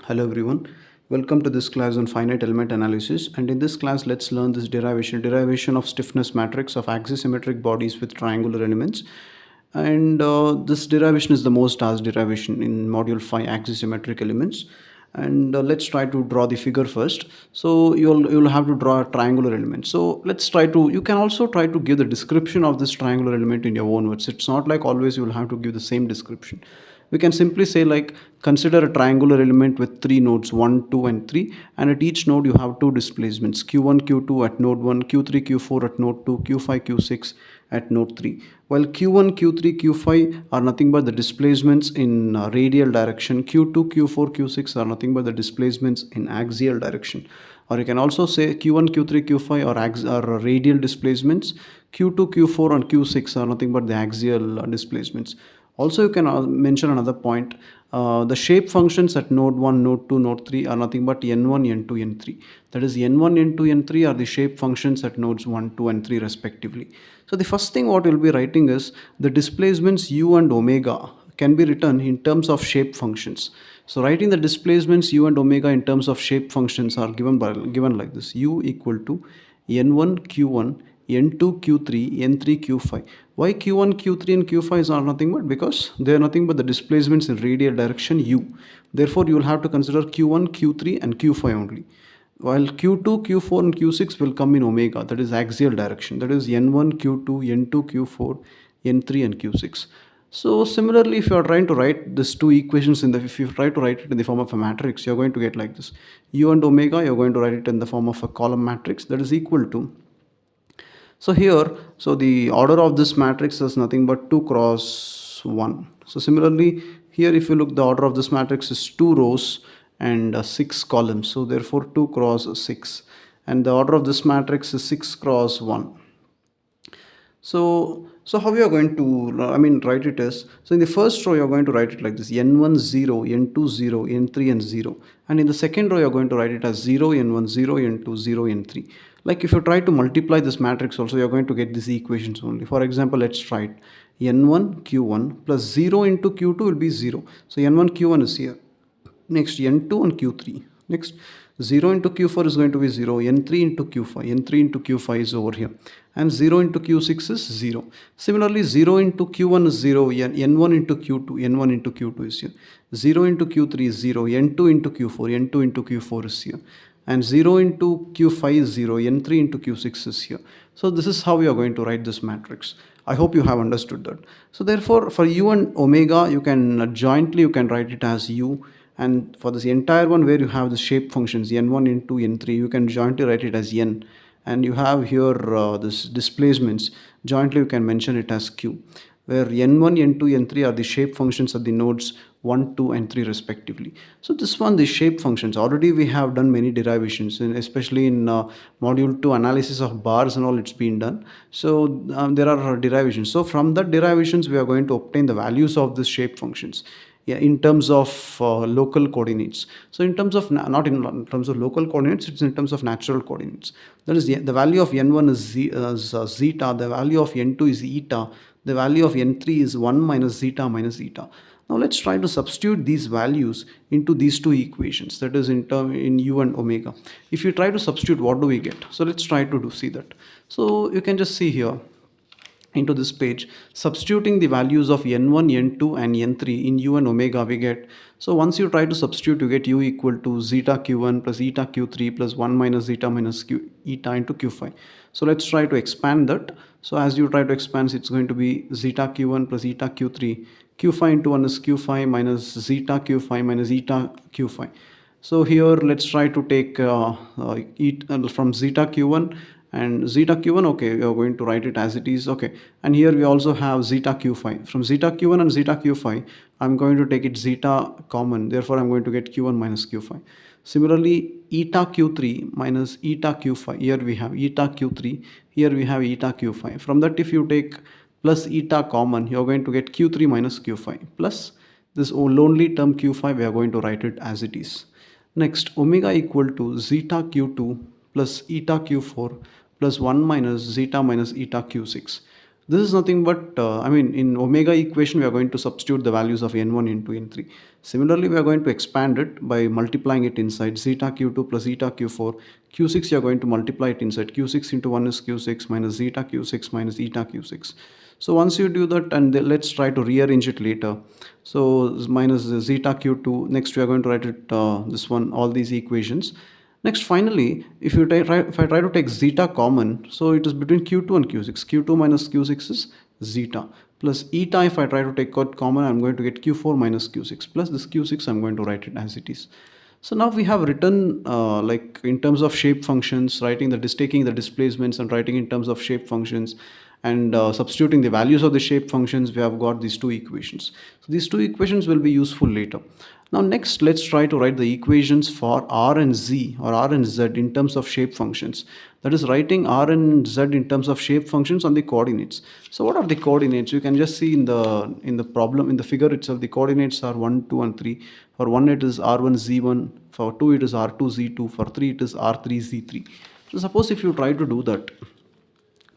Hello everyone, welcome to this class on finite element analysis, and in this class let's learn this derivation of stiffness matrix of axisymmetric bodies with triangular elements. And this derivation is the most asked derivation in module 5 axisymmetric elements. And let's try to draw the figure first. So you'll have to draw a triangular element. So let's try to, you can also try to give the description of this triangular element in your own words. It's not like always you will have to give the same description. We can simply say, like, consider a triangular element with three nodes 1, 2 and 3, and at each node you have two displacements q1, q2 at node 1, q3, q4 at node 2, q5, q6 at node 3. While q1, q3, q5 are nothing but the displacements in radial direction, q2, q4, q6 are nothing but the displacements in axial direction. Or you can also say q1, q3, q5 are radial displacements, q2, q4 and q6 are nothing but the axial displacements. Also, you can mention another point. The shape functions at node 1, node 2, node 3 are nothing but n1, n2, n3. That is, n1, n2, n3 are the shape functions at nodes 1, 2 and 3 respectively. So the first thing what we'll be writing is the displacements u and omega can be written in terms of shape functions. So writing the displacements u and omega in terms of shape functions are given like this: u equal to n1 q1, n2 q3, n3 q5. Why q1, q3 and q5 are nothing but because they are nothing but the displacements in radial direction u. Therefore, you will have to consider q1, q3 and q5 only. While q2, q4 and q6 will come in omega, that is axial direction, that is n1, q2, n2, q4, n3 and q6. So similarly, if you are trying to write these two equations if you try to write it in the form of a matrix, you're going to get like this: u and omega, you're going to write it in the form of a column matrix that is equal to. So here, so the order of this matrix is nothing but 2 cross 1. So similarly, here if you look, the order of this matrix is 2 rows and 6 columns. So therefore 2 cross 6. And the order of this matrix is 6 cross 1. So how you are going to, write it is, so in the first row you're going to write it like this: n1 0, n2 0, n3 and 0. And in the second row you're going to write it as 0, n1 0, n2 0, n3. Like if you try to multiply this matrix also, you're going to get these equations only. For example, let's try it. n1 q1 plus 0 into q2 will be 0. So n1 q1 is here. Next, n2 and q3. Next, 0 into q4 is going to be 0, n3 into q5, n3 into q5 is over here, and 0 into q6 is 0. Similarly, 0 into q1 is 0, n1 into q2, n1 into q2 is here. 0 into q3 is 0, n2 into q4, n2 into q4 is here. And 0 into q5 is 0, n3 into q6 is here. So this is how we are going to write this matrix. I hope you have understood that. So therefore, for u and omega, you can jointly you can write it as u. And for this entire one where you have the shape functions n1, n2, n3, you can jointly write it as n. And you have here this displacements, jointly you can mention it as q, where n1, n2, n3 are the shape functions of the nodes 1, 2 and 3 respectively. So this one, the shape functions, already we have done many derivations, and especially in module 2 analysis of bars and all, it's been done. So there are derivations. So from that derivations we are going to obtain the values of the shape functions, yeah, in terms of local coordinates. So in terms of not in terms of local coordinates, it's in terms of natural coordinates. That is, the value of n1 is zeta, the value of n2 is eta, the value of n3 is 1 minus zeta minus eta. Now let's try to substitute these values into these two equations, that is in u and omega. If you try to substitute, what do we get? So let's try to see that. So you can just see here into this page, substituting the values of n1, n2 and n3 in u and omega we get. So once you try to substitute, you get u equal to zeta q1 plus eta q3 plus 1 minus zeta minus eta into q5. So let's try to expand that. So as you try to expand, it's going to be zeta q1 plus eta q3, q5 into 1 is q5 minus zeta q5 minus eta q5. So here let's try to take from zeta q1 and zeta q1, okay, we are going to write it as it is, okay. And here we also have zeta q5. From zeta q1 and zeta q5, I'm going to take it zeta common, therefore I'm going to get q1 minus q5. Similarly, eta q3 minus eta q5, here we have eta q3, here we have eta q5. From that, if you take plus eta common, you're going to get q3 minus q5 plus this lonely term q5, we are going to write it as it is. Next, omega equal to zeta q2 plus eta q4 plus 1 minus zeta minus eta q6. This is nothing but, in omega equation, we are going to substitute the values of n1 into n3. Similarly, we are going to expand it by multiplying it inside zeta q2 plus zeta q4. Q6, you are going to multiply it inside. Q6 into 1 is q6 minus zeta q6 minus eta q6. So once you do that, and let's try to rearrange it later. So minus zeta q2. Next, we are going to write it, this one, all these equations. Next, finally, if I try to take zeta common, so it is between q2 and q6. q2 minus q6 is zeta plus eta. If I try to take out common, I'm going to get q4 minus q6 plus this q6. I'm going to write it as it is. So now we have written, like in terms of shape functions, writing the taking the displacements and writing in terms of shape functions, and substituting the values of the shape functions. We have got these two equations. So these two equations will be useful later. Now next, let's try to write the equations for r and z or r and z in terms of shape functions. That is, writing r and z in terms of shape functions on the coordinates. So what are the coordinates? You can just see in the problem, in the figure itself, the coordinates are 1, 2 and 3. For 1 it is r1 z1, for 2 it is r2 z2, for 3 it is r3 z3. So suppose if you try to do that,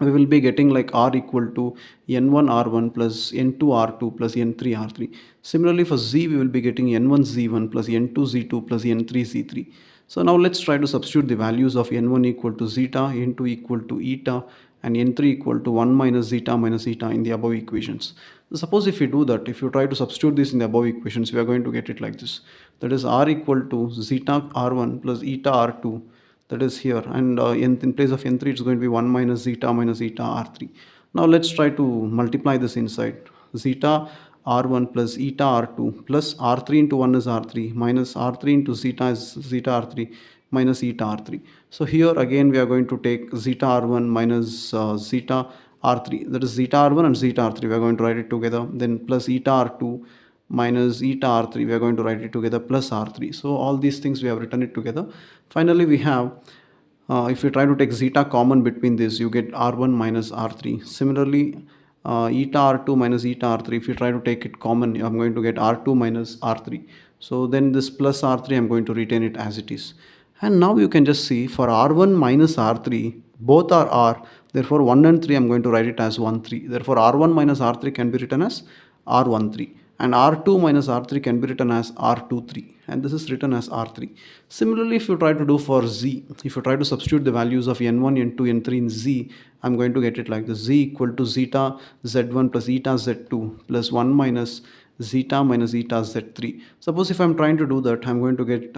we will be getting like r equal to n1 r1 plus n2 r2 plus n3 r3. Similarly for z, we will be getting n1 z1 plus n2 z2 plus n3 z3. So now let's try to substitute the values of n1 equal to zeta, n2 equal to eta, and n3 equal to 1 minus zeta minus eta in the above equations. So suppose if you do that, if you try to substitute this in the above equations, we are going to get it like this. That is, r equal to zeta r1 plus eta r2, that is here, and in place of n3 it's going to be 1 minus zeta minus eta r3. Now let's try to multiply this inside. Zeta r1 plus eta r2 plus r3 into 1 is r3 minus r3 into zeta is zeta r3 minus eta r3. So here again we are going to take zeta r1 minus zeta r3, that is zeta r1 and zeta r3, we are going to write it together, then plus eta r2 minus eta r3, we are going to write it together, plus r3. So all these things we have written it together. Finally we have, if you try to take zeta common between this, you get r1 minus r3. Similarly, eta r2 minus eta r3, if you try to take it common, I'm going to get r2 minus r3. So then this plus r3, I'm going to retain it as it is. And now you can just see for r1 minus r3, both are r, therefore 1 and 3 I'm going to write it as 1 3. Therefore r1 minus r3 can be written as r1 3, and r2 minus r3 can be written as r2 3, and this is written as r3. Similarly, if you try to do for z, if you try to substitute the values of n1, n2, n3 in z, I'm going to get it like this: z equal to zeta z1 plus eta z2 plus 1 minus zeta minus eta z3. Suppose if I'm trying to do that, I'm going to get,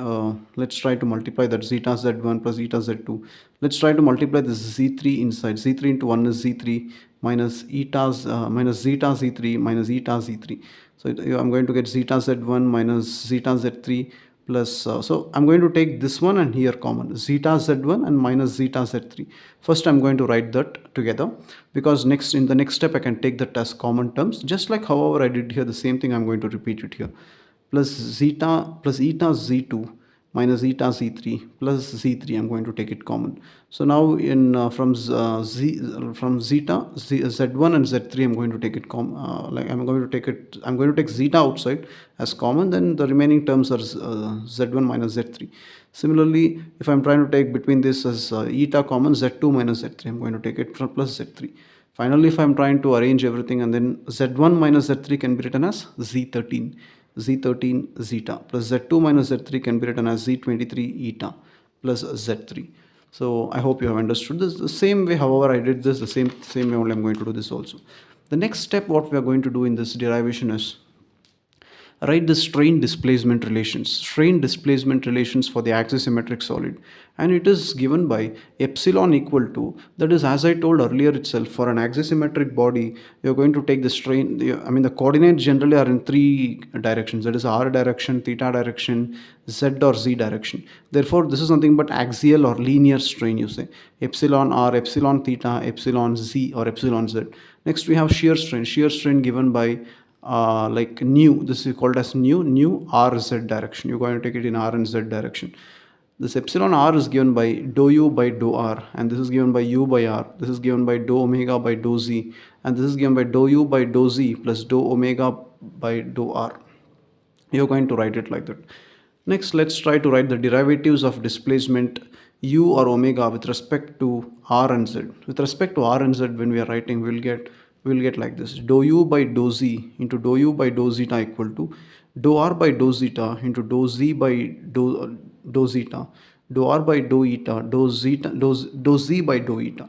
let's try to multiply that zeta z1 plus eta z2. Let's try to multiply this z3 inside. Z3 into 1 is z3 minus eta's minus zeta z3 minus eta z3. So I'm going to get zeta z1 minus zeta z3 plus, so I'm going to take this one and here common, zeta z1 and minus zeta z3. First I'm going to write that together, because next, in the next step, I can take that as common terms, just like however I did here, the same thing I'm going to repeat it here. Plus zeta plus eta z2 minus eta z3 plus z3, I'm going to take it common. So now in from zeta z1 and z3, I'm going to take it I'm going to take zeta outside as common, then the remaining terms are z1 minus z3. Similarly, if I'm trying to take between this as eta common, z2 minus z3, I'm going to take it plus z3. Finally, if I'm trying to arrange everything, and then z1 minus z3 can be written as z13 zeta plus z2 minus z3 can be written as z23 eta plus z3. So I hope you have understood this. The same way, however I did this, the same way only I'm going to do this also. The next step what we are going to do in this derivation is write the strain displacement relations for the axisymmetric solid, and it is given by epsilon equal to, that is, as I told earlier itself, for an axisymmetric body you're going to take the strain, the coordinates generally are in three directions, that is r direction, theta direction, z or z direction. Therefore this is nothing but axial or linear strain, you say, epsilon r, epsilon theta, epsilon z or epsilon z. Next we have shear strain given by like nu, this is called as nu r z direction. You're going to take it in r and z direction. This epsilon r is given by dou u by dou r, and this is given by u by r. This is given by dou omega by dou z, and this is given by dou u by dou z plus dou omega by dou r. You're going to write it like that. Next, let's try to write the derivatives of displacement u or omega with respect to r and z. With respect to r and z, when we are writing, we'll get we will get like this: dou u by dou z into dou u by dou zeta equal to dou r by dou zeta into dou z by dou zeta, dou r by dou eta, dou z by dou eta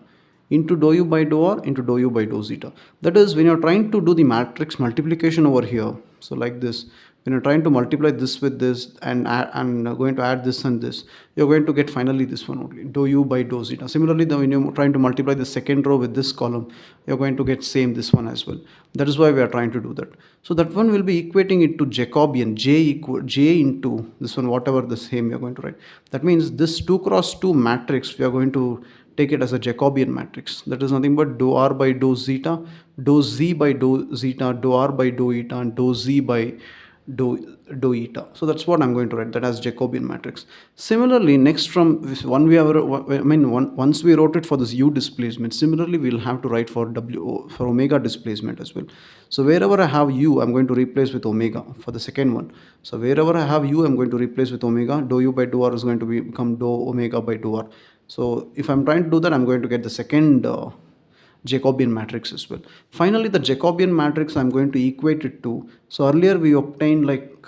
into dou u by dou r into dou u by dou zeta. That is, when you're trying to do the matrix multiplication over here, so like this, when you're trying to multiply this with this and going to add this and this, you're going to get finally this one only, dou u by dou zeta. Similarly, when you're trying to multiply the second row with this column, you're going to get same this one as well. That is why we are trying to do that. So that one will be equating it to Jacobian, j into this one, whatever the same you're going to write. That means this 2 cross 2 matrix, we are going to take it as a Jacobian matrix. That is nothing but dou r by dou zeta, dou z by dou zeta, dou r by dou eta, and dou z by dou eta. So that's what I'm going to write, that as Jacobian matrix. Similarly, next from one we have, once we wrote it for this u displacement, similarly we'll have to write for for omega displacement as well. So wherever I have u, I'm going to replace with omega for the second one. So wherever I have u, I'm going to replace with omega. Dou u by dou r is going to become dou omega by dou r. So if I'm trying to do that, I'm going to get the second Jacobian matrix as well. Finally, the Jacobian matrix I'm going to equate it to. So earlier we obtained like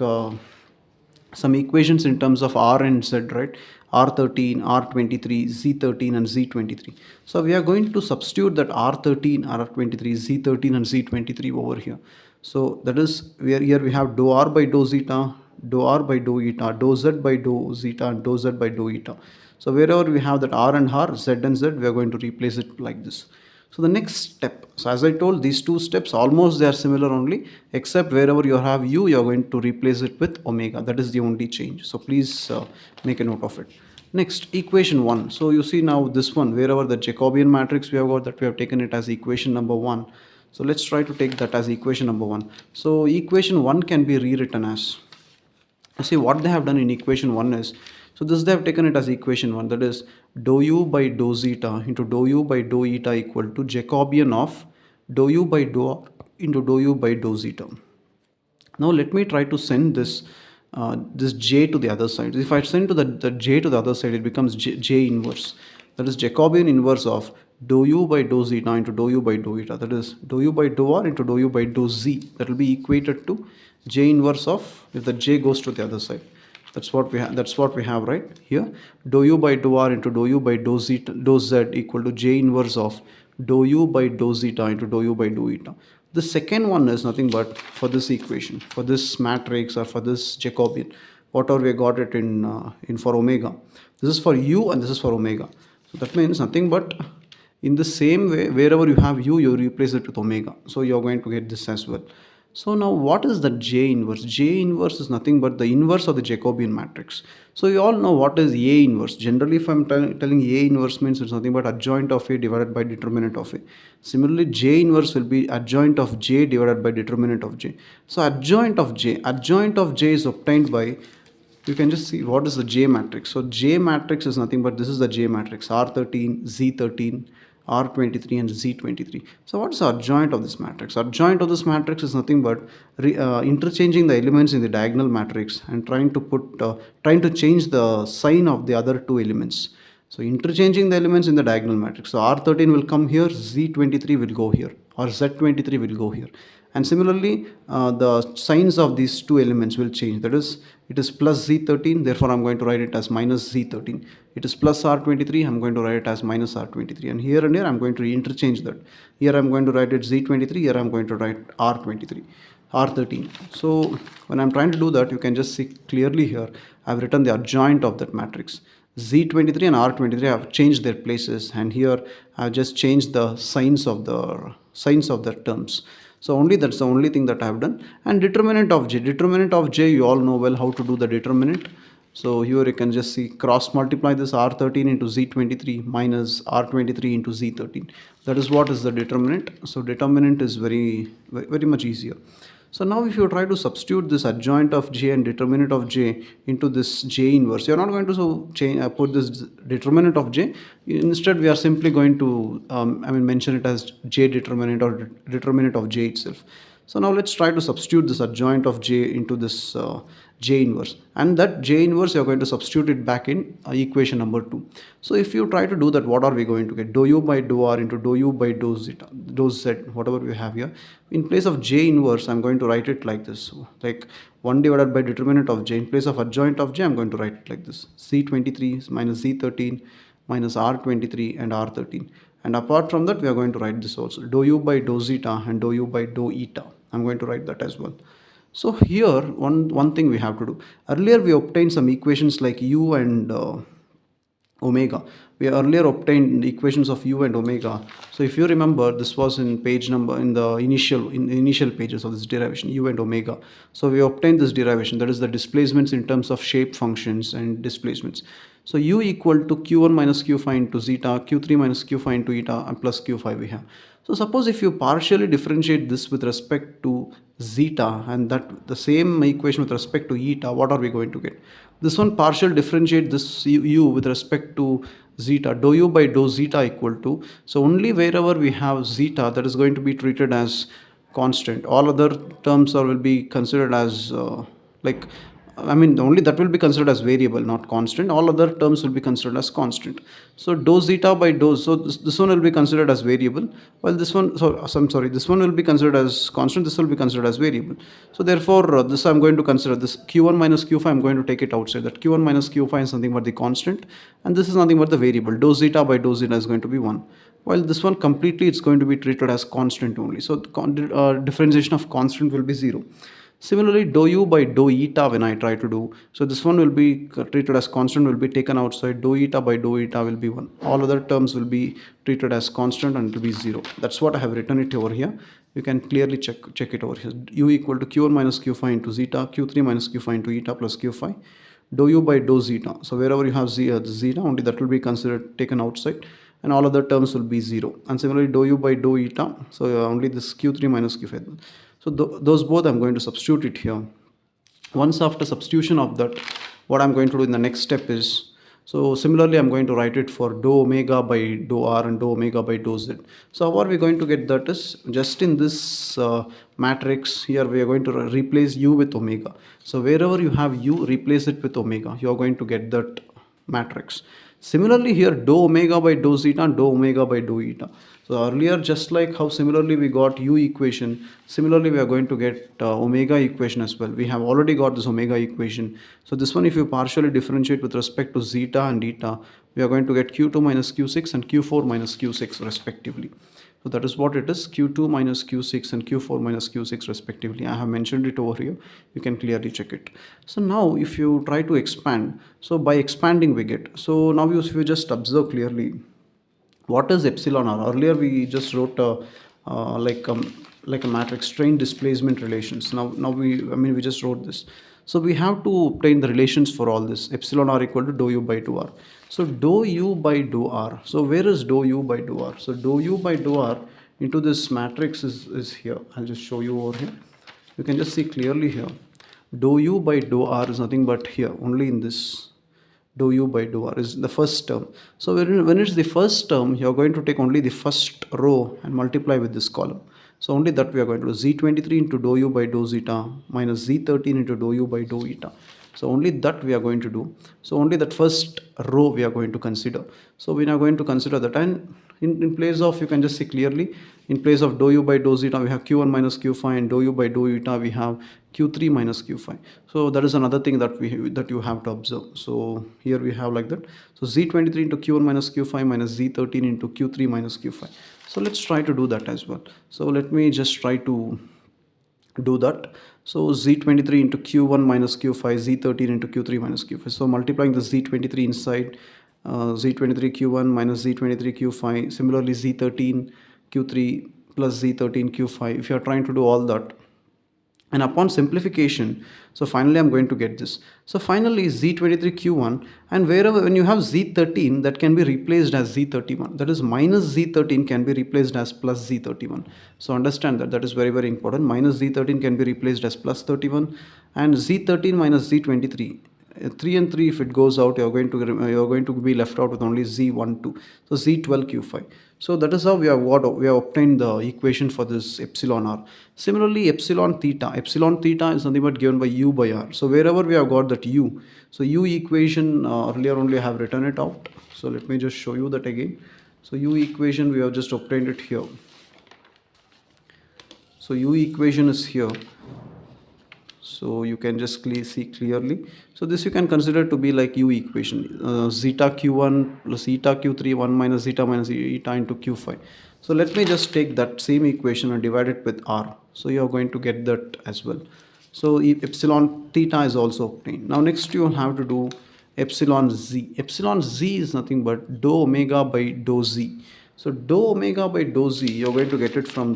some equations in terms of R and Z, right? R13, R23, Z13 and Z23. So we are going to substitute that R13, R23, Z13 and Z23 over here. So that is, here we have dou R by dou zeta, dou R by dou eta, dou Z by dou zeta and dou Z by dou eta. So wherever we have that R and R, Z and Z, we are going to replace it like this. So the next step, so as I told, these two steps almost they are similar only, except wherever you have u, you are going to replace it with omega. That is the only change. So please make a note of it. Next, equation 1. So you see now this one, wherever the Jacobian matrix we have got, that we have taken it as equation number 1. So let's try to take that as equation number 1. So equation 1 can be rewritten as, see what they have done in equation 1 is, so this they have taken it as equation 1, that is dou u by dou zeta into dou u by dou eta equal to Jacobian of dou u by dou r into dou u by dou zeta. Now let me try to send this this j to the other side. If I send to the j to the other side, it becomes j inverse. That is Jacobian inverse of dou u by dou zeta into dou u by dou eta. That is dou u by dou r into dou u by dou z. That will be equated to j inverse of, if the j goes to the other side. That's what we have. That's what we have right here. Dou u by dou r into dou u by dou z equal to j inverse of dou u by dou zeta into dou u by dou eta. The second one is nothing but for this equation, for this matrix or for this Jacobian, whatever we got it in for omega. This is for u and this is for omega. So that means nothing but in the same way, wherever you have u, you replace it with omega. So you are going to get this as well. So now what is the J inverse? J inverse is nothing but the inverse of the Jacobian matrix. So you all know what is A inverse. Generally, if I'm telling A inverse means it's nothing but adjoint of A divided by determinant of A. Similarly, J inverse will be adjoint of J divided by determinant of J. So adjoint of J is obtained by, you can just see what is the J matrix. So J matrix is nothing but this is the J matrix, R13, Z13, R23 and Z23. So what is the adjoint of this matrix? Adjoint of this matrix is nothing but interchanging the elements in the diagonal matrix and trying to change the sign of the other two elements. So interchanging the elements in the diagonal matrix. So R13 will come here, Z23 will go here, or Z23 will go here. And similarly, the signs of these two elements will change. That is, it is plus Z13, therefore I'm going to write it as minus Z13. It is plus R23, I'm going to write it as minus R23. And here and here I'm going to interchange that. Here I'm going to write it Z23, here I'm going to write R23, R13. So when I'm trying to do that, you can just see clearly here, I've written the adjoint of that matrix. Z23 and R23 have changed their places, and here I've just changed the signs of the terms. So only that's the only thing that I have done. And determinant of J, you all know well how to do the determinant. So here you can just see cross multiply this R13 into Z23 minus R23 into Z13. That is what is the determinant. So determinant is very much easier. So now if you try to substitute this adjoint of J and determinant of J into this J inverse, you are not going to put this determinant of J. Instead, we are simply going to mention it as J determinant or determinant of J itself. So now let's try to substitute this adjoint of J into this J inverse, and that J inverse you're going to substitute it back in equation number 2. So if you try to do that, what are we going to get? Dou u by dou r into dou u by dou zeta, dou z, whatever we have here. In place of J inverse, I'm going to write it like this. So like 1 divided by determinant of J. In place of adjoint of J, I'm going to write it like this. Z23 minus Z13 minus R23 and R13. And apart from that, we are going to write this also. Dou u by dou zeta and dou u by dou eta. I'm going to write that as well. So here, one thing we have to do. Earlier, we obtained some equations like u and omega. We earlier obtained the equations of u and omega. So if you remember, this was in page number in the initial pages of this derivation, u and omega. So we obtained this derivation, that is the displacements in terms of shape functions and displacements. So u equal to q1 minus q phi into zeta, q3 minus q phi into eta, and plus q phi we have. So suppose if you partially differentiate this with respect to zeta and that the same equation with respect to eta, what are we going to get? This one partial differentiate this u with respect to zeta, dou u by dou zeta equal to, so only wherever we have zeta, that is going to be treated as constant. All other terms will be considered as only that will be considered as variable, not constant. All other terms will be considered as constant. So dou zeta by dou, so this one will be considered as variable, while this one, this one will be considered as constant, this will be considered as variable. So therefore, this I'm going to consider this q1 minus q phi, I'm going to take it outside. That q1 minus q phi is nothing but the constant, and this is nothing but the variable. Dou zeta by dou zeta is going to be 1. While this one completely, it's going to be treated as constant only. So differentiation of constant will be 0. Similarly, dou u by dou eta when I try to do, so this one will be treated as constant, will be taken outside. Dou eta by dou eta will be 1. All other terms will be treated as constant and it will be 0. That's what I have written it over here. You can clearly check it over here. U equal to q1 minus q phi into zeta, q3 minus q phi into eta plus q phi. Dou u by dou zeta. So wherever you have zeta, only that will be considered taken outside, and all other terms will be 0. And similarly, dou u by dou eta. So only this q3 minus q phi. So those both I'm going to substitute it here. Once after substitution of that, what I'm going to do in the next step is, so similarly I'm going to write it for dou omega by dou r and dou omega by dou z. So how are we going to get that is, just in this matrix here, we are going to replace u with omega. So wherever you have u, replace it with omega. You are going to get that matrix. Similarly here, dou omega by dou zeta and dou omega by dou eta. So earlier, just like how similarly we got u equation, similarly we are going to get omega equation as well. We have already got this omega equation. So this one, if you partially differentiate with respect to zeta and eta, we are going to get q2 minus q6 and q4 minus q6 respectively. So that is what it is, q2 minus q6 and q4 minus q6 respectively. I have mentioned it over here. You can clearly check it. So now if you try to expand, so by expanding we get, so now if you just observe clearly, what is epsilon r? Earlier we just wrote like a matrix, strain displacement relations. Now we just wrote this. So we have to obtain the relations for all this. Epsilon r equal to dou u by dou r. So dou u by dou r. So where is dou u by dou r? So dou u by dou r into this matrix is here. I'll just show you over here. You can just see clearly here. Dou u by dou r is nothing but here, only in this. Dou u by dou r is the first term. So when it's the first term, you're going to take only the first row and multiply with this column. So only that we are going to do, z23 into dou u by dou zeta minus z13 into dou u by dou eta. So only that we are going to do. So only that first row we are going to consider. So we are going to consider that, and in place of, you can just see clearly, in place of dou u by dou zeta we have q1 minus q phi, and dou u by dou eta we have q3 minus q phi. So that is another thing that you have to observe. So here we have like that. So z23 into q1 minus q phi minus z13 into q3 minus q phi. So let's try to do that as well. So let me just try to do that. So z23 into q1 minus q phi, z13 into q3 minus q phi. So multiplying the z23 inside, z23 q1 minus z23 q phi, similarly z13 q3 plus z13 q phi. If you are trying to do all that, and upon simplification, so finally I'm going to get this. So finally z23 q1, and wherever when you have z13, that can be replaced as z31. That is minus z13 can be replaced as plus z31. So understand that is very, very important. Minus z13 can be replaced as plus 31, and z13 minus z23 3 and 3, if it goes out, you're going to be left out with only z12, so z12q5. So that is how we have obtained the equation for this epsilon r. Similarly, epsilon theta is nothing but given by u by r. So wherever we have got that u, so u equation, earlier only I have written it out. So let me just show you that again. So u equation, we have just obtained it here. So u equation is here, so you can just see clearly. So this you can consider to be like u equation, zeta q1 plus zeta q3 1 minus zeta minus eta into q5. So let me just take that same equation and divide it with r. So you are going to get that as well. So epsilon theta is also obtained. Now next you will have to do epsilon z. Epsilon z is nothing but dou omega by dou z. So dou omega by dou z, you're going to get it from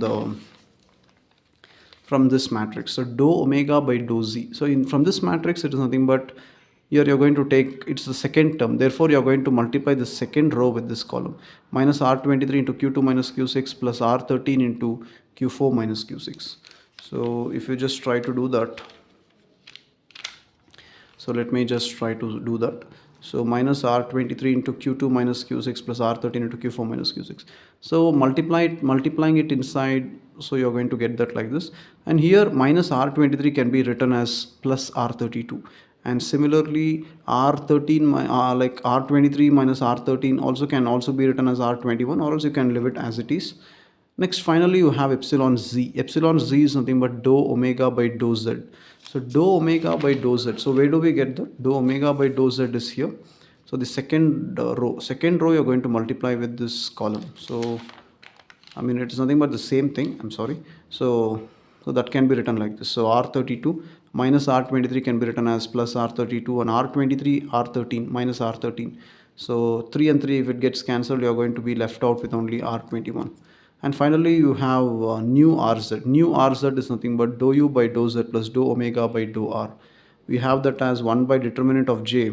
this matrix. So dou omega by dou z. So from this matrix, it is nothing but here you're going to take, it's the second term. Therefore, you're going to multiply the second row with this column. Minus R23 into Q2 minus Q6 plus R13 into Q4 minus Q6. So if you just try to do that. So let me just try to do that. So minus R23 into Q2 minus Q6 plus R13 into Q4 minus Q6. So multiplying it inside, so you're going to get that like this. And here minus R23 can be written as plus R32. And similarly, R13, like R23 minus R13 can also be written as R21, or else you can leave it as it is. Next, finally, you have epsilon z. Epsilon z is nothing but dou omega by dou z. So dou omega by dou z. So where do we get that? Dou omega by dou z is here. So the second row you're going to multiply with this column. So I mean, it's nothing but the same thing. I'm sorry. So that can be written like this. So R32 minus R23 can be written as plus R32, and R23 R13 minus R13. So 3 and 3, if it gets cancelled, you're going to be left out with only R21. And finally, you have new RZ. New RZ is nothing but dou u by dou z plus dou omega by dou r. We have that as 1 by determinant of j.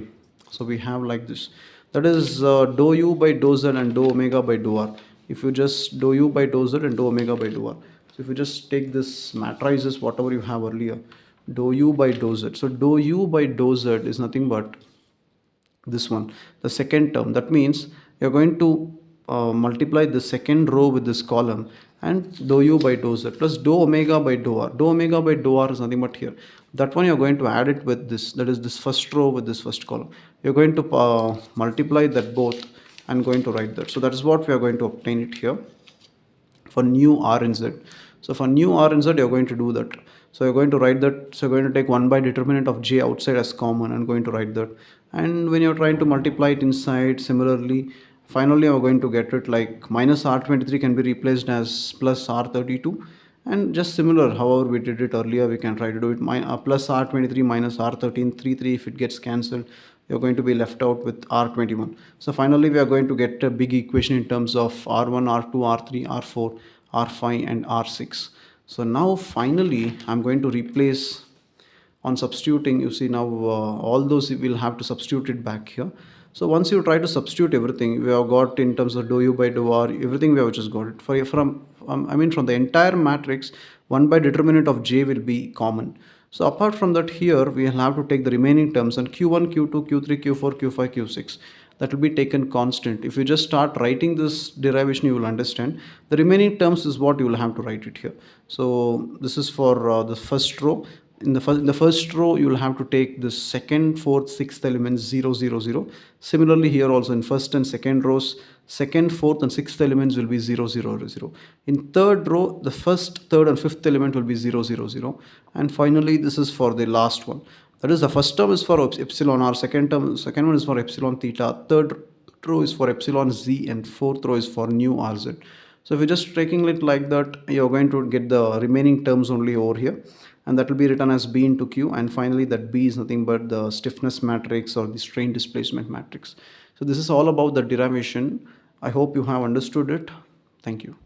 So we have like this. That is dou u by dou z and dou omega by dou r. If you just dou u by dou z and dou omega by dou r. So if you just take this matrices, whatever you have earlier, dou u by dou z. So dou u by dou z is nothing but this one, the second term. That means you're going to multiply the second row with this column and dou u by dou z plus dou omega by dou r. Dou omega by dou r is nothing but here. That one you're going to add it with this, that is this first row with this first column. You're going to multiply that both and going to write that. So that is what we are going to obtain it here for new r in z. So for new r in z, you're going to do that. So you're going to write that. So you're going to take 1 by determinant of j outside as common and going to write that. And when you're trying to multiply it inside, similarly, finally you're going to get it like minus R23 can be replaced as plus R32. And just similar, however we did it earlier, we can try to do it. Plus R23 minus R13, 3, if it gets cancelled, you're going to be left out with R21. So finally, we are going to get a big equation in terms of R1, R2, R3, R4, R5 and R6. So now finally, I'm going to replace on substituting. You see now all those we'll have to substitute it back here. So once you try to substitute everything, we have got in terms of dou u by dou r, everything we have just got it. From the entire matrix, 1 by determinant of j will be common. So apart from that, here we will have to take the remaining terms, and q1, q2, q3, q4, q5, q6. That will be taken constant. If you just start writing this derivation, you will understand. The remaining terms is what you will have to write it here. So this is for the first row. In the first row, you will have to take the second, fourth, sixth elements 0, 0, 0. Similarly, here also in first and second rows, second, fourth and sixth elements will be 0, 0, 0. In third row, the first, third and fifth element will be 0, 0, 0. And finally, this is for the last one. That is, the first term is for epsilon r, second one is for epsilon theta, third row is for epsilon z, and fourth row is for new rz. So if you're just taking it like that, you're going to get the remaining terms only over here. And that will be written as B into Q, and finally that B is nothing but the stiffness matrix or the strain displacement matrix. So this is all about the derivation. I hope you have understood it. Thank you.